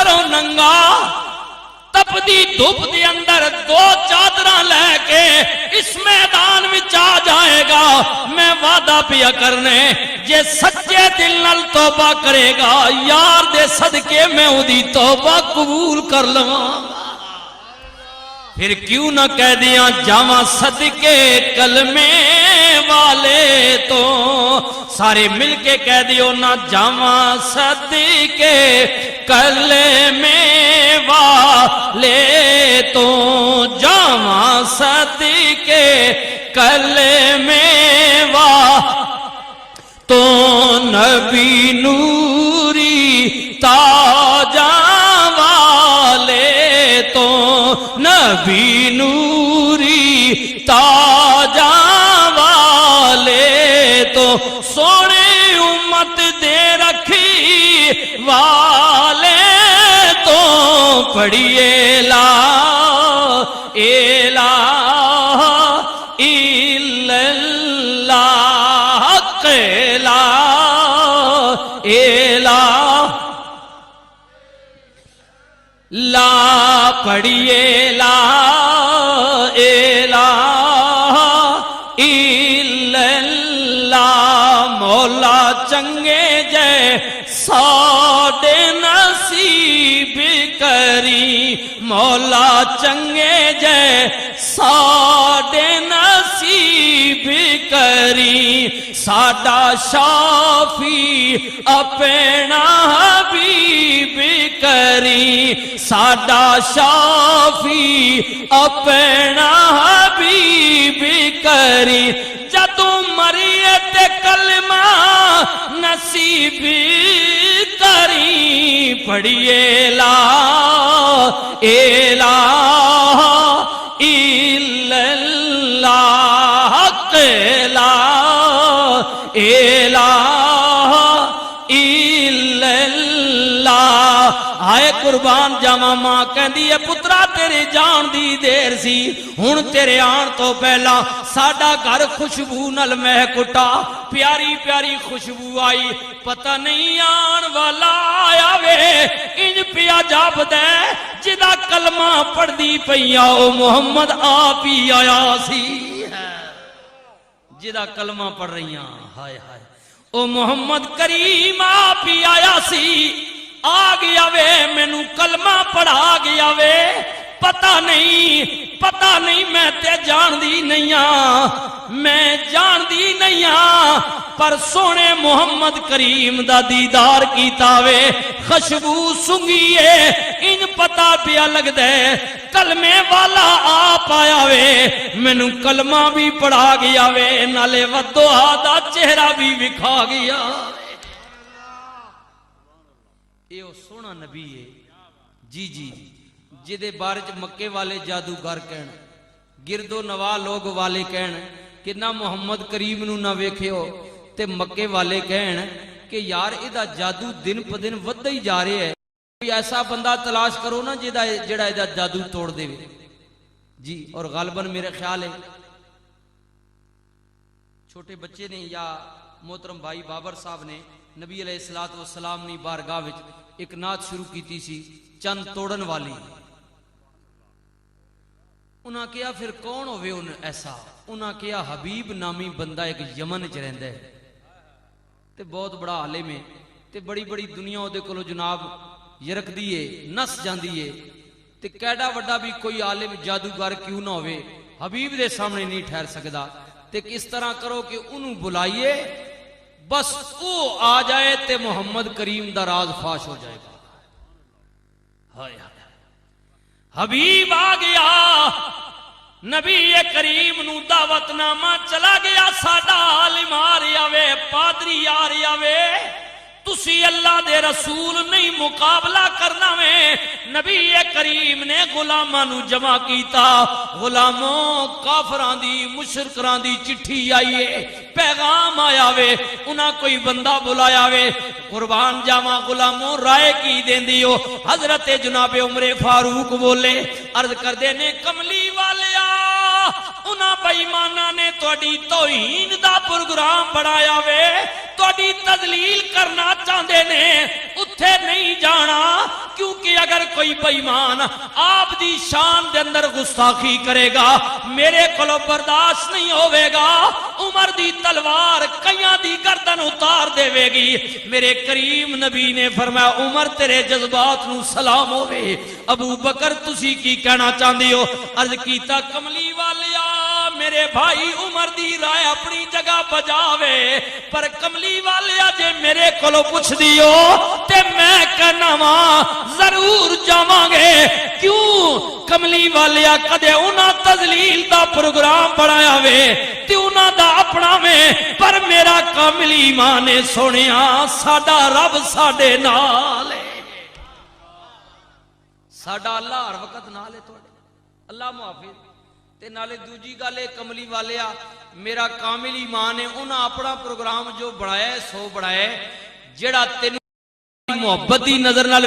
گھروں ننگا تپدی دھوپ دے اندر 2 چادراں لے کے اس میدان وچ آ جائے گا، میں وعدہ پیا کرنے جے سچے دل نال توبہ کرے گا یار دے صدقے میں اودی توبہ قبول کر لواں۔ پھر کیوں نہ کہہ دیاں جاواں صدقے کلمے والے تو، سارے مل کے کہہ دیو نہ جاواں صدقے کلمے والے تو، جاواں صدقے کلمے والے تو، نبی نوری تاجاں والے تو، نبی نوری تاجاں والے تو، سونے امت دے رکھی والے تو، پڑھیے لا الہ الا اللہ، لا الہ لا، پڑھیے لا الہ الا اللہ، مولا چنگے جے ساڈے نصیب کری، مولا چنگے جے ساڈے نصیب کری، ساڈا شافی اپنا حبیب کری، ساڈا شافی اپنا حبیب کری، جدوں مریے تے کلمہ نصیب کری، پڑھیے لا الہ الا اللہ، لا الہ الا اللہ۔ آئے قربان جاواں ماں کہندی ہے پترا تیرے جان دی دیر سی، ہن تیرے آن تو پہلا ساڈا گھر خوشبو نال مہک اٹھا، پیاری پیاری خوشبو آئی، پتہ نہیں آن والا آیا وے، انج پیا جاپدے جدا کلمہ پڑھ دی پیا او محمد آپ ہی آیا سی، جدا کلمہ پڑھ رہی ہیں، ہائے ہائے او محمد کریم آپ ہی آیا سی، آ گیا وے مینوں کلمہ پڑھا گیا وے، پتہ نہیں میں تے جان دی نہیں ہاں، میں جان دی نہیں ہاں، پر سونے محمد کریم دا دیدار کیتا وے، خوشبو سنگیے ان پتہ پیا لگ دے کلمے والا آپ آیا وے، مینوں کلمہ بھی پڑھا گیا وے، نالے ودعا دا چہرہ بھی وکھا گیا۔ یہ سونا نبی ہے جی جی، جدے بارچ مکے والے جادوگر کہن، گرد و نواح لوگ والے کہن کہ نہ محمد کریم نو نہ ویکھیو، تے مکے والے کہن کہ یار ایدہ جادو دن پہ دن ودہ ہی جا رہے ہے، کوئی ایسا بندہ تلاش کرو نا جڑا ایدہ جادو توڑ دے جی۔ اور غالباً میرے خیال ہے چھوٹے بچے نے یا محترم بھائی بابر صاحب نے نبی علیہ السلام نے بارگاہ وچ ایک نعت شروع کیتی سی چند توڑن والی، انہاں کیا پھر کون ہوئے ان ایسا، انہاں کیا حبیب نامی بندہ ایک یمن چ رہندا ہے تے بہت بڑا عالم ہے تے بڑی بڑی دنیا دے کولو جناب یرک دیئے نس جاندی ہے، تے کیڑا وڈا بھی کوئی عالم جادوگر کیوں نہ ہوئے حبیب دے سامنے نہیں ٹھہر سکدا، تے کس طرح کرو کہ انہوں بلائیے بس او آ جائے تے محمد کریم دا راز فاش ہو جائے گا۔ حبیب آ گیا، نبی کریم نو دعوت نامہ چلا گیا، ساڈا عالم آ رہا وے، پادری آ رہا وے، تسی اللہ دے رسول نہیں مقابلہ کرنا وے۔ نبی کریم نے غلاماں نو جمع کیتا، غلاموں کافراں دی مشرکاں دی چٹھی آئی ہے، پیغام آیا وے، انہاں کوئی بندہ بلایا وے، قربان جاواں غلاموں رائے کی دیندی ہو، حضرت جناب عمر فاروق بولے، عرض کر دینے کملی والیا انہاں بےایماناں نے تہاڈی توہین دا پروگرام بنایا وے، تہاڈی تذلیل کرنا چاہندے نے، اتھے نہیں جانا، کیونکہ اگر کوئی بےمان آپ دی شان دے اندر گستاخی کرے گا میرے کولوں برداشت نہیں ہوے گا عمر دی تلوار کئیاں دی گردن اتار دے گی میرے کریم نبی نے فرمایا عمر تیرے جذبات نو سلام ہوے ابو بکر تسی کی کہنا چاہندی ہو عرض کیتا کملی والیا میرے بھائی عمر دی رائے اپنی جگہ بجاوے پر کملی والیا جے میرے کولو پوچھ دیو تے میں کہنا وا ضرور جاواں گے کیوں کملی والیا کدے انہاں تذلیل دا پروگرام بنایا وے تے انہاں دا اپنا میں پر میرا کامل ایمان سونیا ساڈا رب ساڈے نال ہے ساڈا اللہ ہر وقت نال ہے تواڈے اللہ محافظ تے نالے دوجی گل ہے کملی والیا میرا کامل ایمان ہے انہاں اپنا پروگرام جو بڑھایا ہے سو بڑھایا ہے جڑا تینوں محبت دی نظر نال